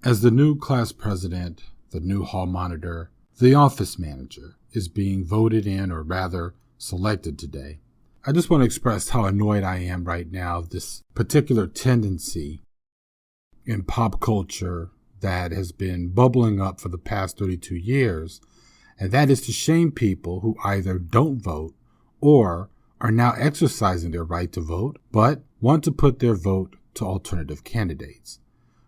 As the new class president, the new hall monitor, the office manager is being voted in, or rather selected today, I just want to express how annoyed I am right now, this particular tendency in pop culture that has been bubbling up for the past 32 years, and that is to shame people who either don't vote or are now exercising their right to vote, but want to put their vote to alternative candidates.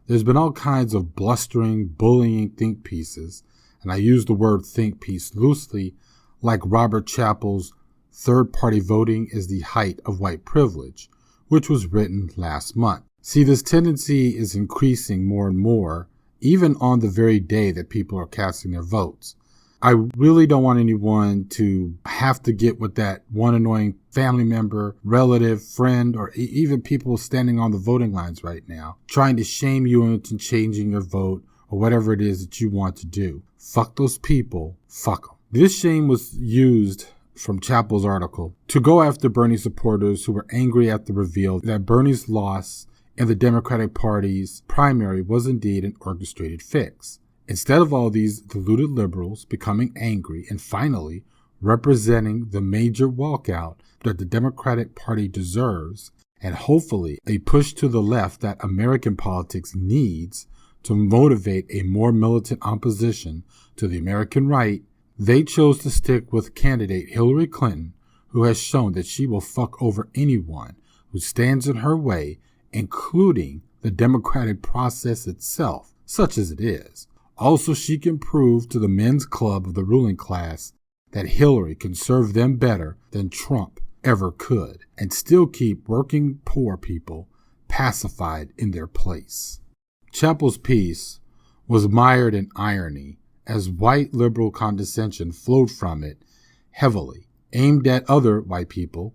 There's been all kinds of blustering, bullying think pieces, and I use the word think piece loosely, like Robert Chappell's Third-Party Voting is the Height of White Privilege, which was written last month. See, this tendency is increasing more and more, even on the very day that people are casting their votes. I really don't want anyone to have to get with that one annoying family member, relative, friend, or even people standing on the voting lines right now, trying to shame you into changing your vote or whatever it is that you want to do. Fuck those people. Fuck them. This shame was used from Chappell's article to go after Bernie supporters who were angry at the reveal that Bernie's loss in the Democratic Party's primary was indeed an orchestrated fix. Instead of all these deluded liberals becoming angry and finally representing the major walkout that the Democratic Party deserves, and hopefully a push to the left that American politics needs to motivate a more militant opposition to the American right, they chose to stick with candidate Hillary Clinton, who has shown that she will fuck over anyone who stands in her way, including the democratic process itself, such as it is. Also, she can prove to the men's club of the ruling class that Hillary can serve them better than Trump ever could, and still keep working poor people pacified in their place. Chappell's piece was mired in irony, as white liberal condescension flowed from it heavily, aimed at other white people,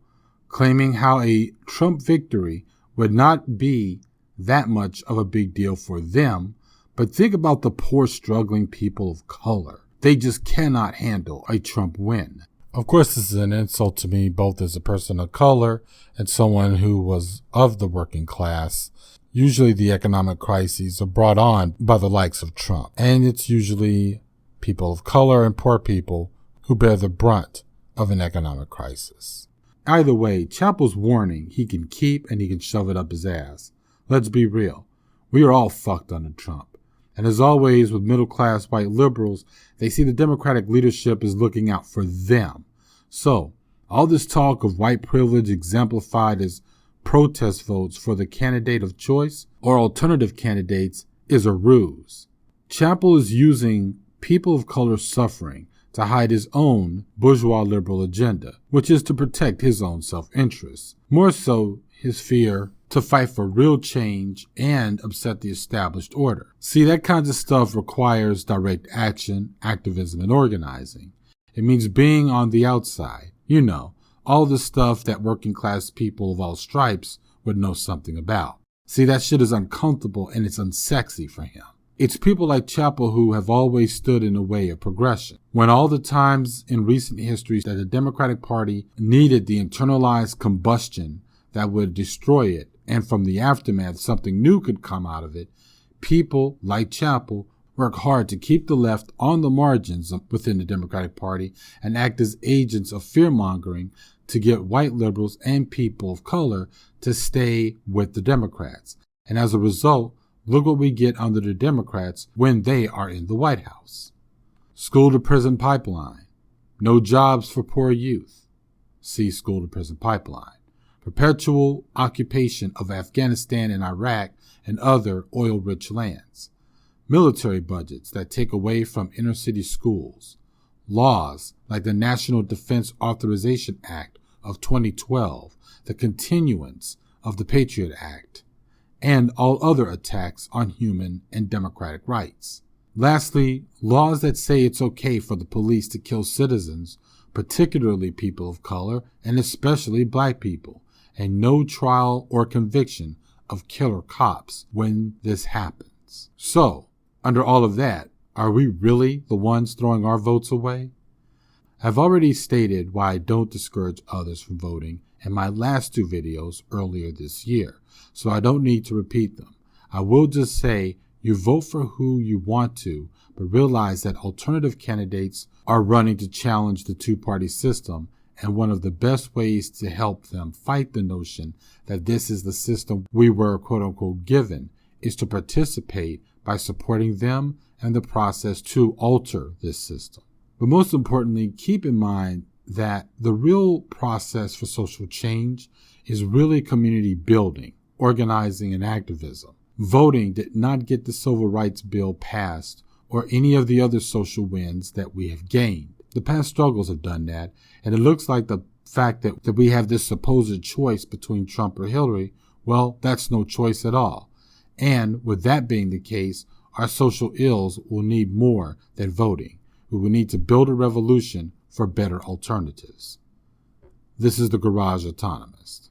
claiming how a Trump victory would not be that much of a big deal for them. But think about the poor, struggling people of color. They just cannot handle a Trump win. Of course, this is an insult to me, both as a person of color and someone who was of the working class. Usually the economic crises are brought on by the likes of Trump. And it's usually people of color and poor people who bear the brunt of an economic crisis. Either way, Chappell's warning he can keep and he can shove it up his ass. Let's be real. We are all fucked under Trump. And as always, with middle-class white liberals, they see the Democratic leadership as looking out for them. So, all this talk of white privilege exemplified as protest votes for the candidate of choice or alternative candidates is a ruse. Chappell is using people of color suffering to hide his own bourgeois liberal agenda, which is to protect his own self-interest. More so, his fear to fight for real change and upset the established order. See, that kind of stuff requires direct action, activism, and organizing. It means being on the outside. You know, all the stuff that working class people of all stripes would know something about. See, that shit is uncomfortable and it's unsexy for him. It's people like Chappell who have always stood in the way of progression. When all the times in recent history that the Democratic Party needed the internalized combustion that would destroy it, and from the aftermath something new could come out of it, people like Chappell work hard to keep the left on the margins within the Democratic Party and act as agents of fear-mongering to get white liberals and people of color to stay with the Democrats. And as a result, look what we get under the Democrats when they are in the White House. School-to-prison pipeline. No jobs for poor youth. See school-to-prison pipeline. Perpetual occupation of Afghanistan and Iraq and other oil-rich lands. Military budgets that take away from inner-city schools. Laws like the National Defense Authorization Act of 2012, the continuance of the Patriot Act, and all other attacks on human and democratic rights. Lastly, laws that say it's okay for the police to kill citizens, particularly people of color and especially black people, and no trial or conviction of killer cops when this happens. So, under all of that, are we really the ones throwing our votes away? I've already stated why I don't discourage others from voting in my last two videos earlier this year, so I don't need to repeat them. I will just say You vote for who you want to, but realize that alternative candidates are running to challenge the two-party system, and one of the best ways to help them fight the notion that this is the system we were quote-unquote given is to participate by supporting them and the process to alter this system. But most importantly, keep in mind that the real process for social change is really community building, organizing, and activism. Voting did not get the Civil Rights Bill passed or any of the other social wins that we have gained. The past struggles have done that, and it looks like the fact that we have this supposed choice between Trump or Hillary, well, that's no choice at all. And with that being the case, our social ills will need more than voting. We will need to build a revolution for better alternatives. This is the Garage Autonomist.